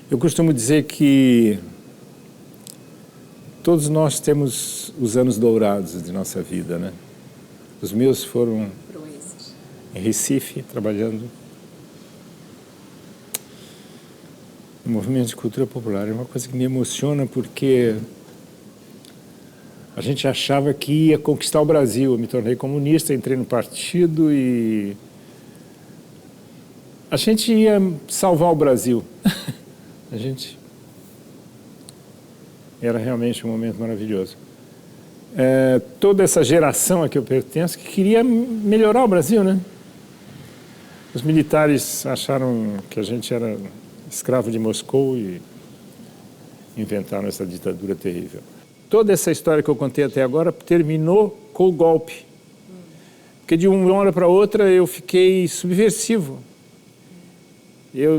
Eu costumo dizer que todos nós temos os anos dourados de nossa vida, né? Os meus foram em Recife, trabalhando no movimento de cultura popular. É uma coisa que me emociona porque a gente achava que ia conquistar o Brasil. Eu me tornei comunista, entrei no partido e a gente ia salvar o Brasil. A gente... Era realmente um momento maravilhoso. Toda essa geração a que eu pertenço que queria melhorar o Brasil, né? Os militares acharam que a gente era escravo de Moscou e inventaram essa ditadura terrível. Toda essa história que eu contei até agora terminou com o golpe. Porque de uma hora para outra eu fiquei subversivo.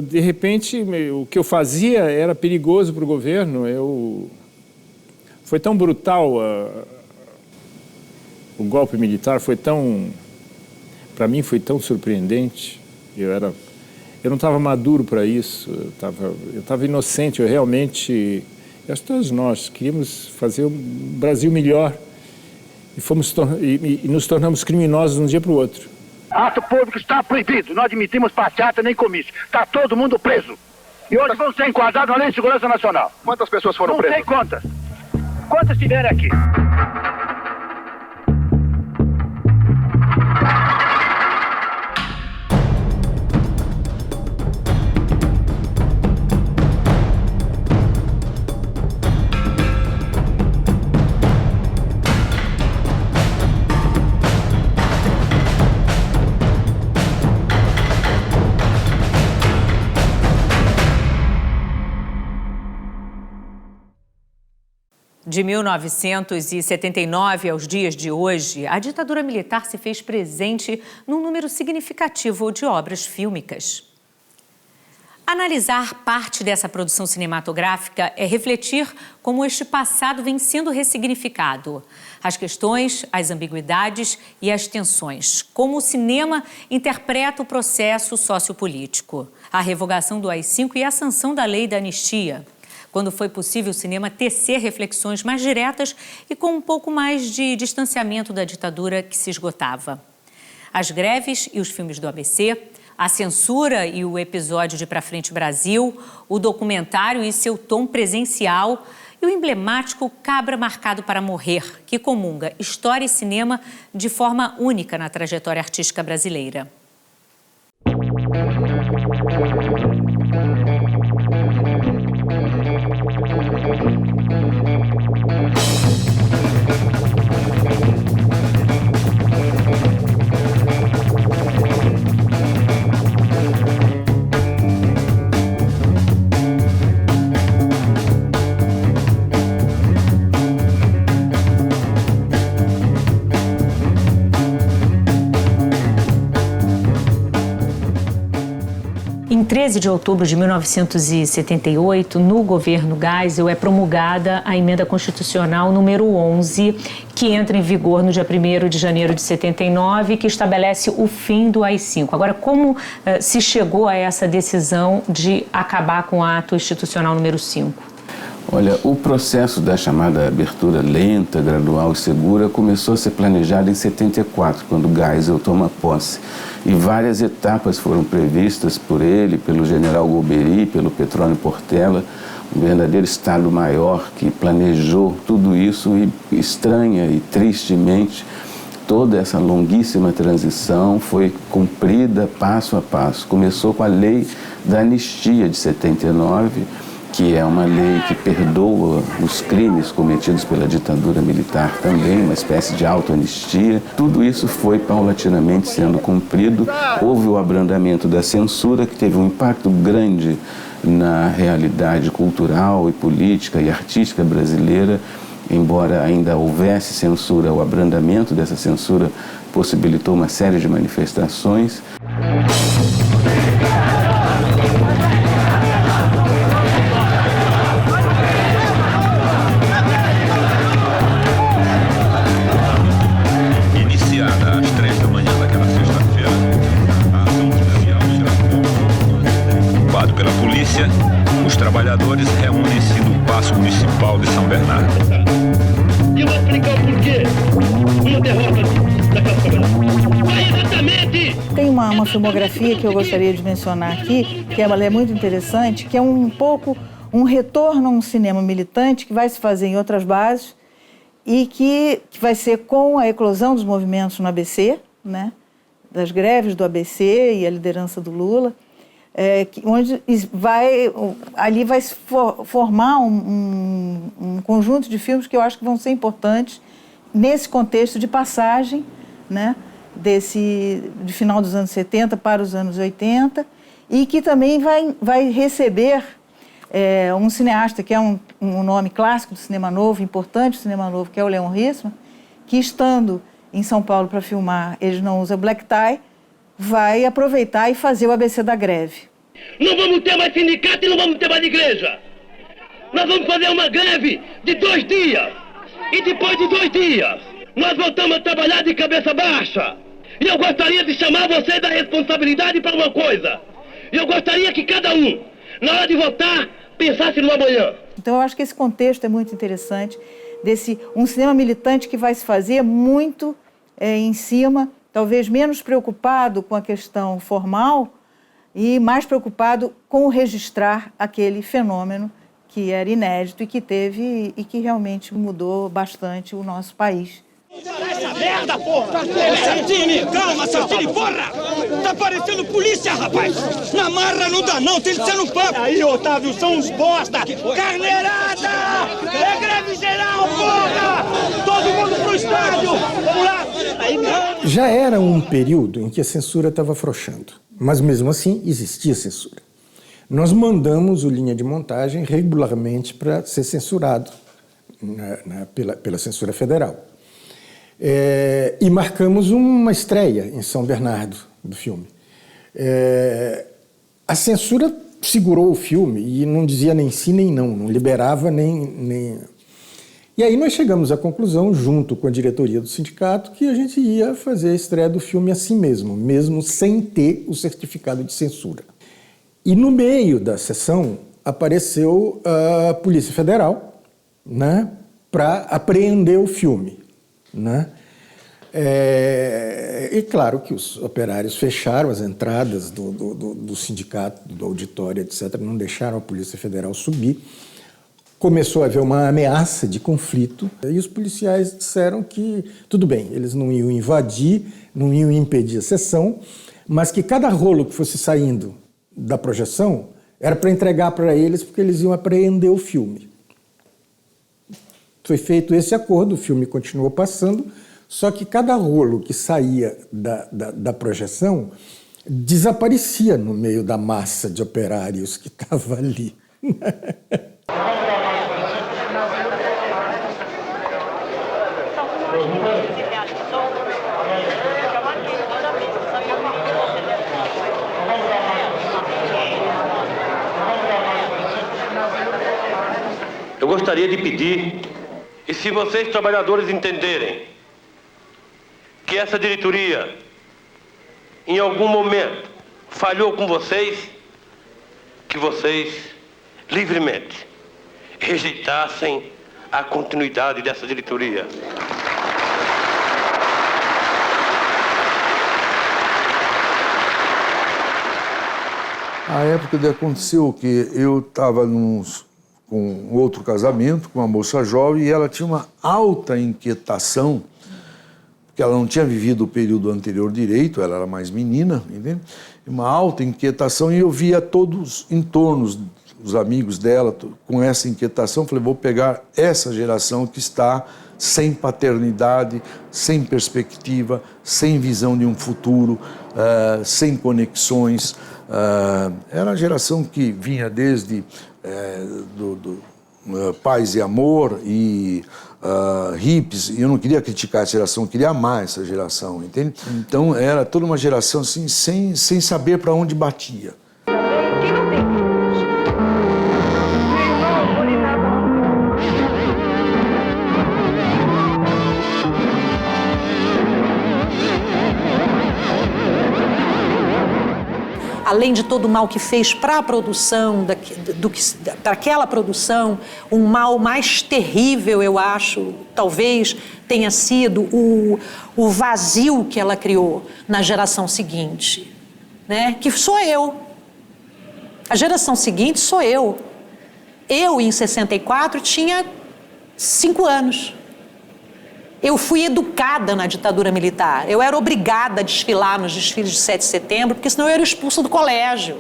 De repente, o que eu fazia era perigoso para o governo. Foi tão brutal, o golpe militar foi tão... Para mim foi tão surpreendente. Eu não estava maduro para isso, eu estava inocente, eu realmente... Acho que todos nós queríamos fazer um Brasil melhor e nos tornamos criminosos de um dia para o outro. Ato público está proibido, não admitimos passeata nem comício. Está todo mundo preso. E hoje vão ser enquadrados na Lei de Segurança Nacional. Quantas pessoas foram presas? Não sei quantas. Quantas tiveram aqui? De 1979 aos dias de hoje, a ditadura militar se fez presente num número significativo de obras fílmicas. Analisar parte dessa produção cinematográfica é refletir como este passado vem sendo ressignificado. As questões, as ambiguidades e as tensões. Como o cinema interpreta o processo sociopolítico. A revogação do AI-5 e a sanção da lei da anistia. Quando foi possível o cinema tecer reflexões mais diretas e com um pouco mais de distanciamento da ditadura que se esgotava. As greves e os filmes do ABC, a censura e o episódio de Pra Frente Brasil, o documentário e seu tom presencial e o emblemático Cabra Marcado para Morrer, que comunga história e cinema de forma única na trajetória artística brasileira. Em 13 de outubro de 1978, no governo Geisel, é promulgada a emenda constitucional número 11, que entra em vigor no dia 1º de janeiro de 79, que estabelece o fim do AI-5. Agora, como se chegou a essa decisão de acabar com o ato institucional número 5? Olha, o processo da chamada abertura lenta, gradual e segura começou a ser planejado em 74, quando Geisel toma posse. E várias etapas foram previstas por ele, pelo general Golbery, pelo Petrônio Portela, um verdadeiro Estado-Maior que planejou tudo isso e, estranha e tristemente, toda essa longuíssima transição foi cumprida passo a passo. Começou com a lei da anistia de 79, que é uma lei que perdoa os crimes cometidos pela ditadura militar também, uma espécie de autoanistia. Tudo isso foi paulatinamente sendo cumprido. Houve o abrandamento da censura, que teve um impacto grande na realidade cultural e política e artística brasileira. Embora ainda houvesse censura, o abrandamento dessa censura possibilitou uma série de manifestações. Os trabalhos trabalhadores reúnem-se no Paço Municipal de São Bernardo. E eu vou explicar o porquê. Uma derrota da classe trabalhadora. Foi exatamente! Tem uma filmografia que eu gostaria de mencionar aqui, que ela é muito interessante, que é um pouco um retorno a um cinema militante que vai se fazer em outras bases e que vai ser com a eclosão dos movimentos no ABC, né? Das greves do ABC e a liderança do Lula, onde ali vai se formar um conjunto de filmes que eu acho que vão ser importantes nesse contexto de passagem, né, de final dos anos 70 para os anos 80, e que também vai receber um cineasta que é um nome clássico do cinema novo, importante do cinema novo, que é o Leon Hirschman, que estando em São Paulo para filmar Eles Não Usam Black Tie, vai aproveitar e fazer o ABC da greve. Não vamos ter mais sindicato e não vamos ter mais igreja. Nós vamos fazer uma greve de 2 dias. E depois de 2 dias, nós voltamos a trabalhar de cabeça baixa. E eu gostaria de chamar vocês da responsabilidade para uma coisa. Eu gostaria que cada um, na hora de votar, pensasse no amanhã. Então eu acho que esse contexto é muito interessante, um cinema militante que vai se fazer muito em cima, talvez menos preocupado com a questão formal e mais preocupado com registrar aquele fenômeno que era inédito e que realmente mudou bastante o nosso país. Essa merda, porra! Santini, calma, Santini, porra! Tá parecendo polícia, rapaz! Na marra não dá não, tem que ser no papo! Aí, Otávio, são uns bosta! Carneirada! É greve geral, porra! Todo mundo pro estádio! Vamos lá! Aí, já era um período em que a censura estava afrouxando, mas mesmo assim existia censura. Nós mandamos o Linha de Montagem regularmente para ser censurado pela censura federal. E marcamos uma estreia em São Bernardo do filme. A censura segurou o filme e não dizia nem sim nem não liberava nem... E aí nós chegamos à conclusão, junto com a diretoria do sindicato, que a gente ia fazer a estreia do filme assim mesmo sem ter o certificado de censura. E no meio da sessão apareceu a Polícia Federal, né, para apreender o filme. Né? E claro que os operários fecharam as entradas do sindicato, do auditório, etc., não deixaram a Polícia Federal subir. Começou a haver uma ameaça de conflito e os policiais disseram que, tudo bem, eles não iam invadir, não iam impedir a sessão, mas que cada rolo que fosse saindo da projeção era para entregar para eles porque eles iam apreender o filme. Foi feito esse acordo, o filme continuou passando, só que cada rolo que saía da projeção desaparecia no meio da massa de operários que estava ali. Eu gostaria de pedir, e se vocês trabalhadores entenderem que essa diretoria em algum momento falhou com vocês, que vocês livremente rejeitassem a continuidade dessa diretoria. A época que aconteceu que eu estava com um outro casamento, com uma moça jovem, e ela tinha uma alta inquietação, porque ela não tinha vivido o período anterior direito, ela era mais menina, entende? Uma alta inquietação, e eu via todos em torno, os amigos dela, com essa inquietação. Falei, vou pegar essa geração que está sem paternidade, sem perspectiva, sem visão de um futuro, sem conexões. Era a geração que vinha desde Paz e Amor e hippies, e eu não queria criticar essa geração, eu queria amar essa geração, entende? Então era toda uma geração assim, sem saber para onde batia. A além de todo o mal que fez para a produção, daquela produção, um mal mais terrível, eu acho, talvez tenha sido o vazio que ela criou na geração seguinte, né? Que sou eu. A geração seguinte sou eu. Eu, em 64, tinha 5 anos. Eu fui educada na ditadura militar. Eu era obrigada a desfilar nos desfiles de 7 de setembro, porque senão eu era expulsa do colégio.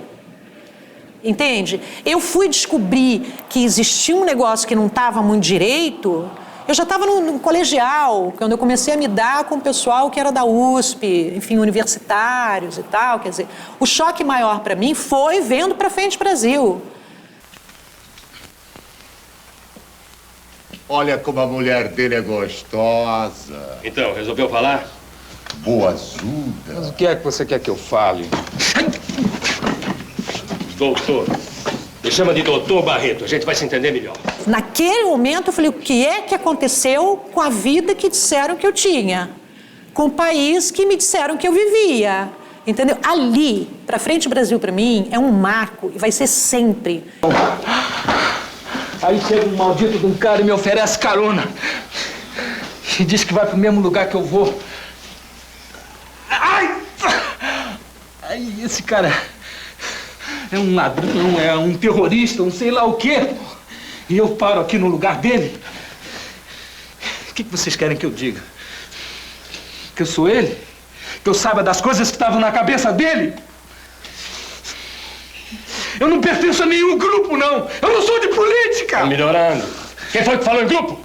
Entende? Eu fui descobrir que existia um negócio que não estava muito direito. Eu já estava no colegial, quando eu comecei a me dar com o pessoal que era da USP, enfim, universitários e tal. Quer dizer, o choque maior para mim foi vendo Pra Frente Brasil. Olha como a mulher dele é gostosa. Então, resolveu falar? Boazuda. Mas o que é que você quer que eu fale? Doutor. Me chama de doutor Barreto, a gente vai se entender melhor. Naquele momento eu falei, o que é que aconteceu com a vida que disseram que eu tinha? Com o país que me disseram que eu vivia. Entendeu? Ali, Pra Frente Brasil, pra mim, é um marco e vai ser sempre. Aí chega um maldito de um cara e me oferece carona. E diz que vai pro mesmo lugar que eu vou. Ai! Aí esse cara é um ladrão, é um terrorista, um sei lá o quê. E eu paro aqui no lugar dele. O que vocês querem que eu diga? Que eu sou ele? Que eu saiba das coisas que estavam na cabeça dele? Eu não pertenço a nenhum grupo, não. Eu não sou de política. Tá melhorando. Quem foi que falou em grupo?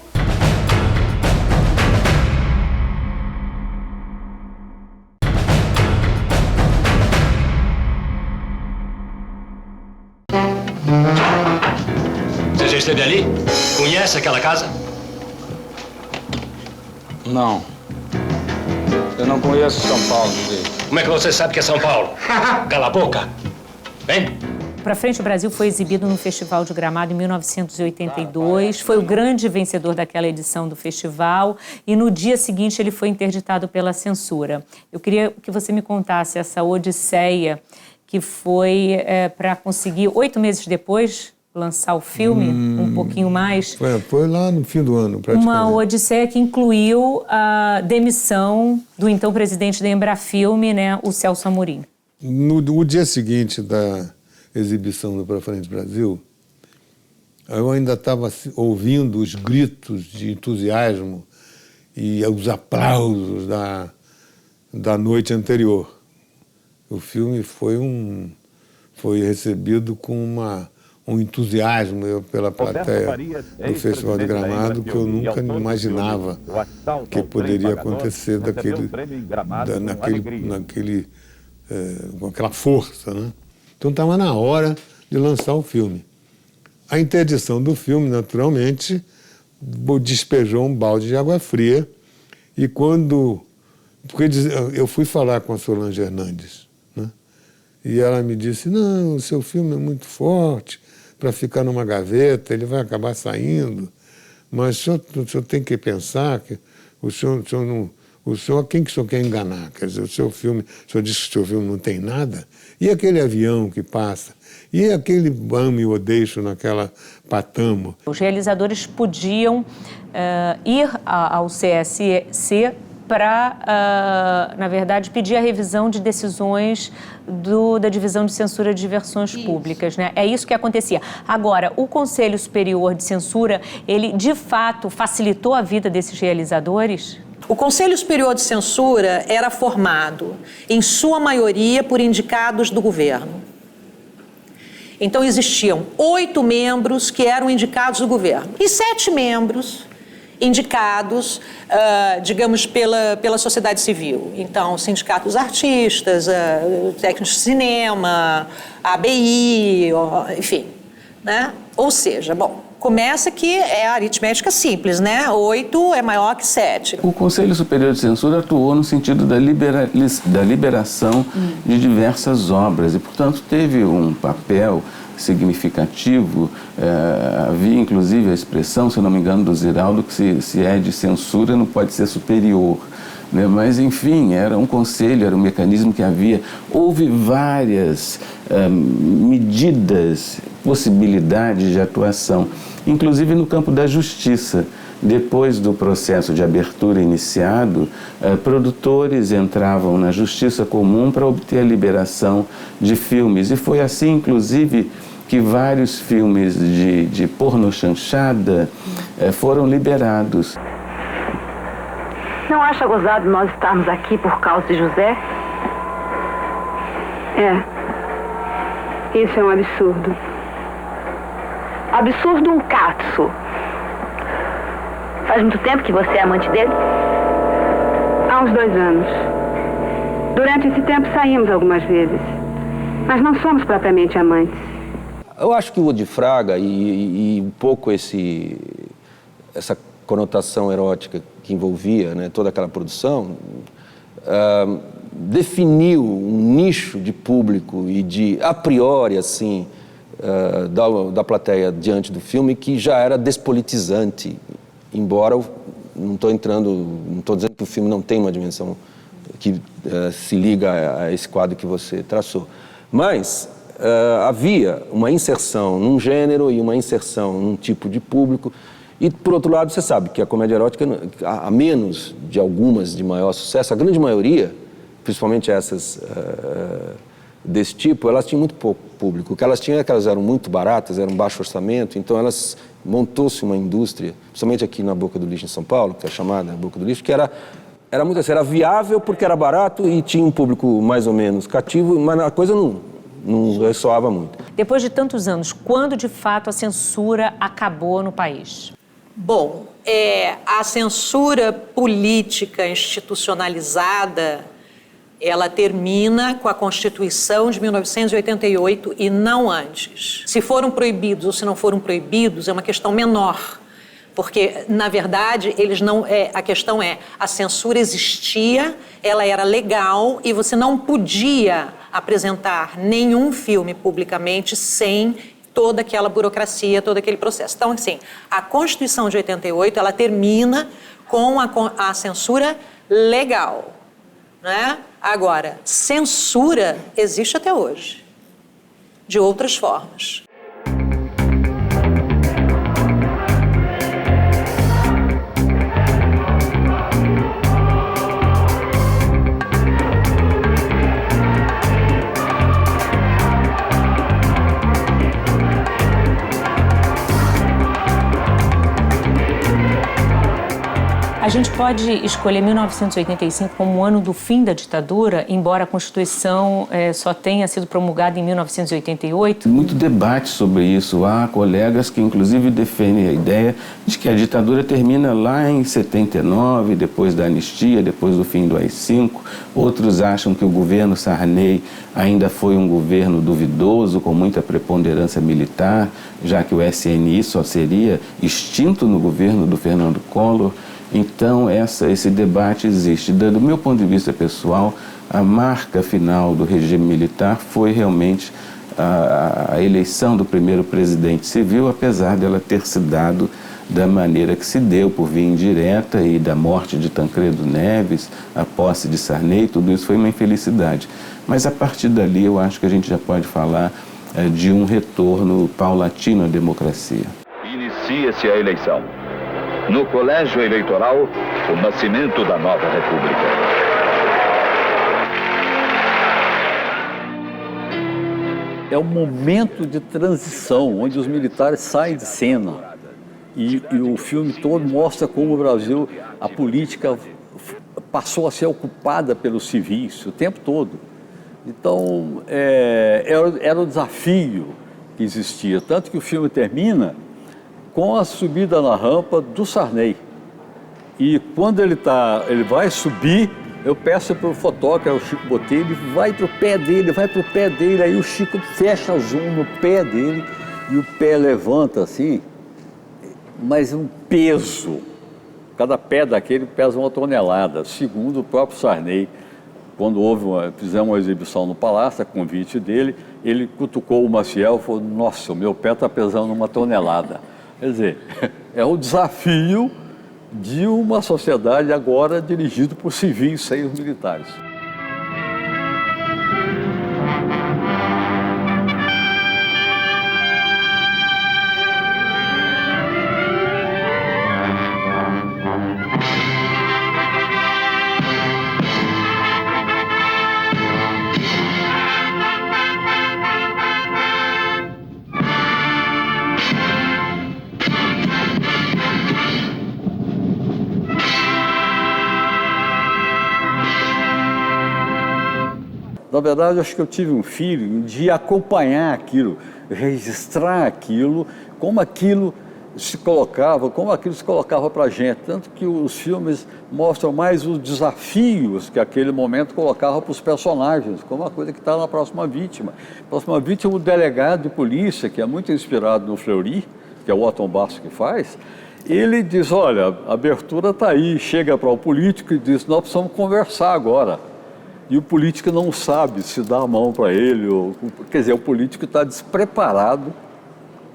Você já esteve ali? Conhece aquela casa? Não. Eu não conheço São Paulo direito. Como é que você sabe que é São Paulo? Cala a boca. Vem. Pra Frente Brasil foi exibido no Festival de Gramado em 1982, foi o grande vencedor daquela edição do festival e no dia seguinte ele foi interditado pela censura. Eu queria que você me contasse essa odisseia que foi para conseguir, 8 meses depois, lançar o filme, um pouquinho mais. Foi lá no fim do ano, praticamente. Uma odisseia que incluiu a demissão do então presidente da Embrafilme, né, o Celso Amorim. No dia seguinte da exibição do Pra Frente Brasil, eu ainda estava ouvindo os gritos de entusiasmo e os aplausos da noite anterior. O filme foi recebido com um entusiasmo pela plateia do Festival de Gramado que eu nunca imaginava que poderia acontecer com aquela força, né? Então estava na hora de lançar o filme. A interdição do filme, naturalmente, despejou um balde de água fria e porque eu fui falar com a Solange Hernandes, né? E ela me disse, não, o seu filme é muito forte para ficar numa gaveta, ele vai acabar saindo, mas o senhor tem que pensar que o senhor quem que o senhor quer enganar? Quer dizer, o senhor diz que o seu filme não tem nada, e aquele avião que passa, e aquele ame ou deixo naquela patamo. Os realizadores podiam ir ao CSC para, na verdade, pedir a revisão de decisões da Divisão de Censura de Versões Públicas, né? É isso que acontecia. Agora, o Conselho Superior de Censura, ele, de fato, facilitou a vida desses realizadores? O Conselho Superior de Censura era formado, em sua maioria, por indicados do governo. Então, existiam 8 membros que eram indicados do governo e 7 membros indicados, digamos, pela sociedade civil. Então, sindicato dos artistas, técnicos de cinema, ABI, enfim, né? Ou seja, bom, começa que é a aritmética simples, né? 8 é maior que 7. O Conselho Superior de Censura atuou no sentido da liberação de diversas obras e, portanto, teve um papel significativo. Havia, inclusive, a expressão, se eu não me engano, do Ziraldo, que se é de censura não pode ser superior. né? Mas, enfim, era um conselho, era um mecanismo que havia. Houve várias medidas, possibilidades de atuação, inclusive no campo da justiça. Depois do processo de abertura iniciado, produtores entravam na justiça comum para obter a liberação de filmes. E foi assim, inclusive, que vários filmes de pornochanchada foram liberados. Não acha gozado nós estarmos aqui por causa de José? Isso é um absurdo. Absurdo um catso. Faz muito tempo que você é amante dele? Há uns 2 anos. Durante esse tempo saímos algumas vezes, mas não somos propriamente amantes. Eu acho que o de Fraga e um pouco essa conotação erótica que envolvia, né, toda aquela produção, definiu um nicho de público e de, a priori, assim, da plateia diante do filme que já era despolitizante, embora não estou dizendo que o filme não tem uma dimensão que se liga a esse quadro que você traçou, mas havia uma inserção num gênero e uma inserção num tipo de público. E, por outro lado, você sabe que a comédia erótica, a menos de algumas de maior sucesso, a grande maioria, principalmente essas desse tipo, elas tinham muito pouco público. O que elas tinham é que elas eram muito baratas, eram baixo orçamento, então elas montou-se uma indústria, principalmente aqui na Boca do Lixo, em São Paulo, que é chamada Boca do Lixo, que era muito assim, era viável porque era barato e tinha um público mais ou menos cativo, mas a coisa não ressoava muito. Depois de tantos anos, quando de fato a censura acabou no país? Bom, a censura política institucionalizada, ela termina com a Constituição de 1988 e não antes. Se foram proibidos ou se não foram proibidos é uma questão menor, porque, na verdade, a questão é, a censura existia, ela era legal e você não podia apresentar nenhum filme publicamente sem toda aquela burocracia, todo aquele processo. Então, assim, a Constituição de 88, ela termina com a censura legal, né? Agora, censura existe até hoje, de outras formas. A gente pode escolher 1985 como o ano do fim da ditadura, embora a Constituição só tenha sido promulgada em 1988? Muito debate sobre isso. Há colegas que, inclusive, defendem a ideia de que a ditadura termina lá em 79, depois da anistia, depois do fim do AI-5. Outros acham que o governo Sarney ainda foi um governo duvidoso, com muita preponderância militar, já que o SNI só seria extinto no governo do Fernando Collor. Então, esse debate existe. Do meu ponto de vista pessoal, a marca final do regime militar foi realmente a eleição do primeiro presidente civil, apesar dela ter se dado da maneira que se deu, por via indireta, e da morte de Tancredo Neves, a posse de Sarney, tudo isso foi uma infelicidade. Mas, a partir dali, eu acho que a gente já pode falar de um retorno paulatino à democracia. Inicia-se a eleição. No colégio eleitoral, o nascimento da nova república. É um momento de transição, onde os militares saem de cena. E o filme todo mostra como o Brasil, a política passou a ser ocupada pelos civis o tempo todo. Então, era o desafio que existia. Tanto que o filme termina com a subida na rampa do Sarney. E quando ele vai subir, eu peço para o fotógrafo, o Chico Botelho, ele vai para o pé dele, aí o Chico fecha zoom no pé dele e o pé levanta assim, mas um peso. Cada pé daquele pesa 1 tonelada, segundo o próprio Sarney. Quando fizemos uma exibição no Palácio, a convite dele, ele cutucou o Maciel e falou: nossa, o meu pé está pesando 1 tonelada. Quer dizer, é um desafio de uma sociedade agora dirigida por civis sem os militares. Na verdade, acho que eu tive um feeling de acompanhar aquilo, registrar aquilo, como aquilo se colocava para a gente. Tanto que os filmes mostram mais os desafios que aquele momento colocava para os personagens, como a coisa que está na Próxima Vítima. Próxima Vítima, o delegado de polícia, que é muito inspirado no Fleury, que é o Otton Basso que faz, ele diz, olha, a abertura está aí, chega para o político e diz, nós precisamos conversar agora. E o político não sabe se dá a mão para ele, quer dizer, o político está despreparado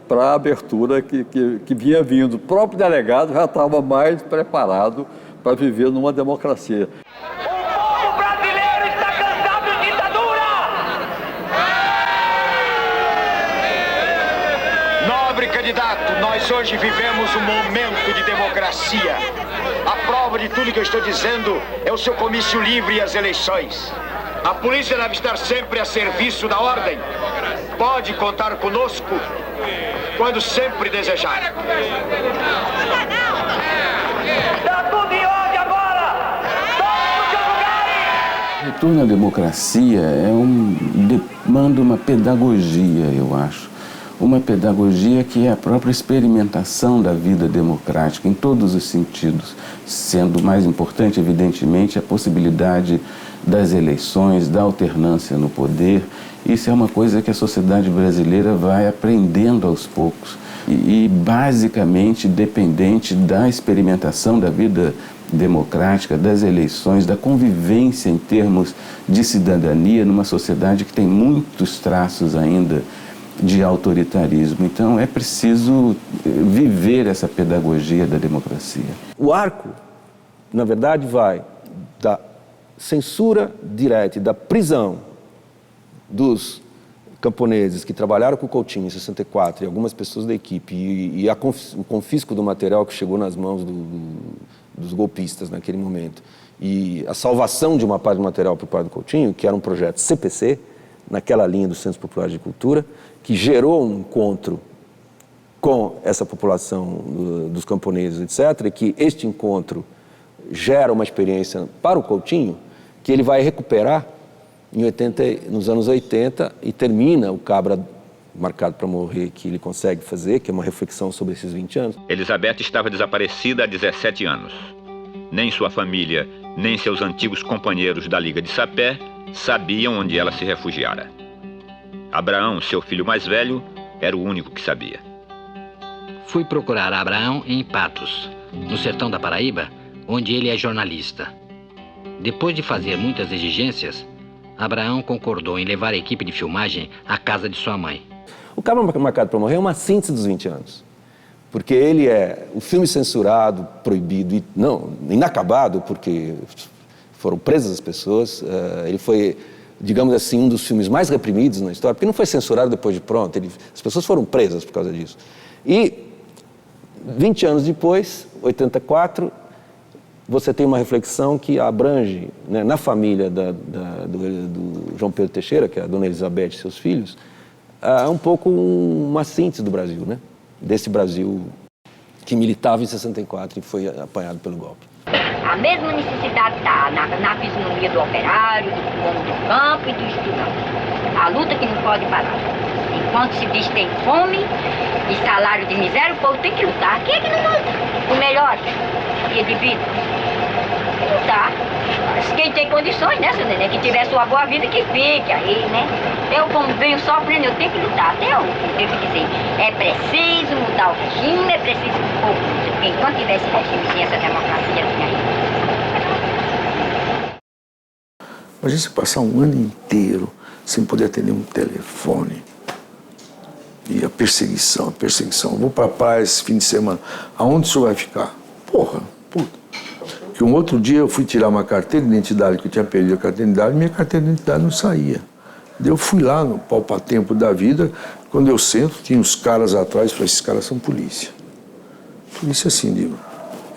para a abertura que vinha vindo. O próprio delegado já estava mais preparado para viver numa democracia. Nobre candidato, nós hoje vivemos um momento de democracia. A prova de tudo que eu estou dizendo é o seu comício livre e as eleições. A polícia deve estar sempre a serviço da ordem. Pode contar conosco quando sempre desejar. Está tudo em ordem agora! Todos os seus lugares! Retorno à democracia demanda uma pedagogia, eu acho. Uma pedagogia que é a própria experimentação da vida democrática, em todos os sentidos, sendo mais importante, evidentemente, a possibilidade das eleições, da alternância no poder. Isso é uma coisa que a sociedade brasileira vai aprendendo aos poucos e basicamente dependente da experimentação da vida democrática, das eleições, da convivência em termos de cidadania numa sociedade que tem muitos traços ainda de autoritarismo. Então é preciso viver essa pedagogia da democracia. O arco, na verdade, vai da censura direta e da prisão dos camponeses que trabalharam com o Coutinho em 64 e algumas pessoas da equipe e o confisco do material que chegou nas mãos dos golpistas naquele momento e a salvação de uma parte do material por parte do Coutinho, que era um projeto CPC, naquela linha dos Centros Populares de Cultura, que gerou um encontro com essa população dos camponeses, etc., e que este encontro gera uma experiência para o Coutinho, que ele vai recuperar nos anos 80 e termina o Cabra Marcado para Morrer, que ele consegue fazer, que é uma reflexão sobre esses 20 anos. Elizabeth estava desaparecida há 17 anos. Nem sua família, nem seus antigos companheiros da Liga de Sapé sabiam onde ela se refugiara. Abraão, seu filho mais velho, era o único que sabia. Fui procurar Abraão em Patos, no sertão da Paraíba, onde ele é jornalista. Depois de fazer muitas exigências, Abraão concordou em levar a equipe de filmagem à casa de sua mãe. O Cabra Marcado para Morrer é uma síntese dos 20 anos. Porque ele é o filme censurado, proibido, inacabado, porque foram presas as pessoas. Ele foi, digamos assim, um dos filmes mais reprimidos na história, porque não foi censurado depois de pronto. As pessoas foram presas por causa disso. E 20 anos depois, 84, você tem uma reflexão que abrange, né, na família do João Pedro Teixeira, que é a dona Elizabeth e seus filhos, um pouco uma síntese do Brasil, né? Desse Brasil que militava em 64 e foi apanhado pelo golpe. A mesma necessidade está na fisionomia do operário, do homem do campo e do estudante. A luta que não pode parar. Enquanto se diz tem fome e salário de miséria, o povo tem que lutar. Quem é que não luta? O melhor dia de vida. Tem que lutar. Quem tem condições, né, seu neném? Que tiver sua boa vida, que fique aí, né? Eu, como venho sofrendo, eu tenho que lutar. Até eu tenho que dizer, é preciso mudar o regime, é preciso que o povo lute. Porque enquanto tiver esse regime sem essa democracia, assim aí. A gente passar um ano inteiro sem poder atender um telefone. E a perseguição. Vou para a praia esse fim de semana. Aonde o senhor vai ficar? Porra, que um outro dia eu fui tirar uma carteira de identidade, que eu tinha perdido a carteira de identidade, e minha carteira de identidade não saía. Daí eu fui lá no palpa-tempo da vida, quando eu sento, tinha uns caras atrás, falei, esses caras são polícia. Polícia assim, de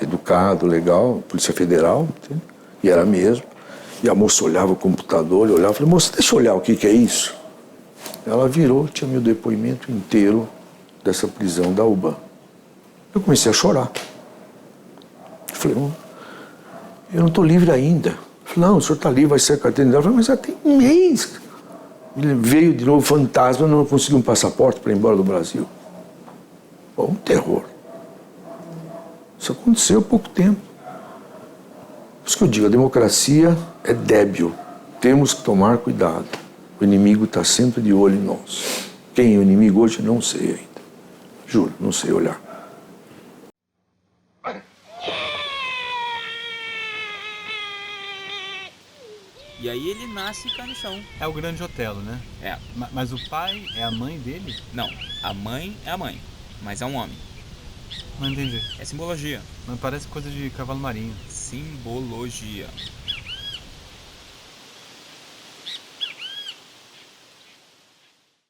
educado, legal, polícia federal, entende? E era mesmo. E a moça olhava o computador, eu olhava, falei, moça, deixa eu olhar o que é isso. Ela virou, tinha meu depoimento inteiro dessa prisão da UBAN. Eu comecei a chorar. Eu falei, eu não estou livre ainda. Eu falei, não, o senhor está livre, vai ser a carteira de identidade. Eu falei, mas já tem um mês. Ele veio de novo fantasma, não conseguiu um passaporte para ir embora do Brasil. Bom, um terror. Isso aconteceu há pouco tempo. Por isso que eu digo, a democracia é débil. Temos que tomar cuidado. O inimigo está sempre de olho em nós. Quem é o inimigo hoje, não sei ainda. Juro, não sei olhar. E aí ele nasce e cai no chão. É o grande Otelo, né? É. Mas o pai é a mãe dele? Não, a mãe é a mãe, mas é um homem. Não entendi. É simbologia. Mas parece coisa de cavalo marinho. Simbologia.